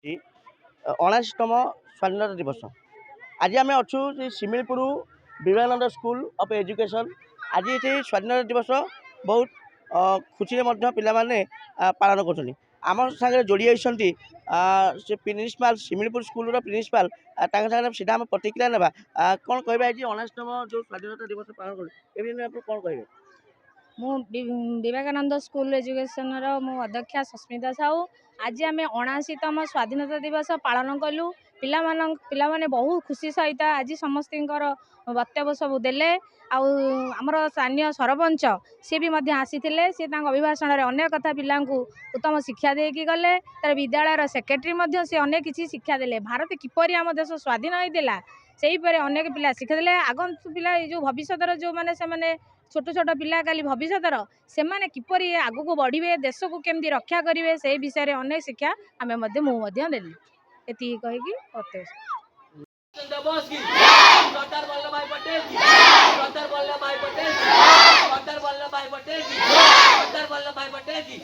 ଅଣାଅଶୀତମ ସ୍ୱାଧୀନତା ଦିବସ। ଆଜି ଆମେ ଅଛୁ Shimilipur Vivekananda school of education. ଆଜି ଏଠି ସ୍ୱାଧୀନତା ଦିବସ ବହୁତ ଖୁସିରେ ମଧ୍ୟ ପିଲାମାନେ ପାଳନ କରୁଛନ୍ତି। ଆମ ସାଙ୍ଗରେ ଯୋଡ଼ି ହୋଇଛନ୍ତି ସେ ପ୍ରିନ୍ସିପାଲ ଶିମିଳିପୁର ସ୍କୁଲର ପ୍ରିନ୍ସିପାଲ। ତାଙ୍କ ସାଙ୍ଗରେ ସିଧା ଆମେ ପ୍ରତିକ୍ରିୟା ନେବା। କ'ଣ କହିବେ ଆଜି 79ତମ ଯେଉଁ ସ୍ୱାଧୀନତା ଦିବସ ପାଳନ କଲେ ଏ ବିଷୟରେ ଆପଣ କ'ଣ କହିବେ? ମୁଁ ବିବେକାନନ୍ଦ ସ୍କୁଲ ଏଜୁକେସନର ମୁଁ ଅଧ୍ୟକ୍ଷା ସସ୍ମିତା ସାହୁ। ଆଜି ଆମେ 79ତମ ସ୍ୱାଧୀନତା ଦିବସ ପାଳନ କଲୁ। ପିଲାମାନେ ବହୁ ଖୁସି ସହିତ ଆଜି ସମସ୍ତଙ୍କର ବକ୍ତବ୍ୟ ସବୁ ଦେଲେ। ଆଉ ଆମର ସ୍ଥାନୀୟ ସରପଞ୍ଚ ସିଏ ବି ମଧ୍ୟ ଆସିଥିଲେ। ସିଏ ତାଙ୍କ ଅଭିଭାଷଣରେ ଅନେକ କଥା ପିଲାଙ୍କୁ ଉତ୍ତମ ଶିକ୍ଷା ଦେଇକି ଗଲେ। ତାର ବିଦ୍ୟାଳୟର ସେକ୍ରେଟାରୀ ମଧ୍ୟ ସେ ଅନେକ କିଛି ଶିକ୍ଷା ଦେଲେ। ଭାରତ କିପରି ଆମ ଦେଶ ସ୍ୱାଧୀନ ହୋଇଥିଲା ସେହିପରି ଅନେକ ପିଲା ଶିକ୍ଷା ଦେଲେ। ଆଗନ୍ତୁ ପିଲା ଏଇ ଯେଉଁ ଭବିଷ୍ୟତର ଯେଉଁମାନେ ସେମାନେ ଛୋଟ ଛୋଟ ପିଲା କାଲି ଭବିଷ୍ୟତର ସେମାନେ କିପରି ଆଗକୁ ବଢ଼ିବେ, ଦେଶକୁ କେମିତି ରକ୍ଷା କରିବେ ସେହି ବିଷୟରେ ଅନେକ ଶିକ୍ଷା ମୁଁ ମଧ୍ୟ ଦେଲି। ଏତିକି କହିକି सरदार वल्लभ भाई पटेल की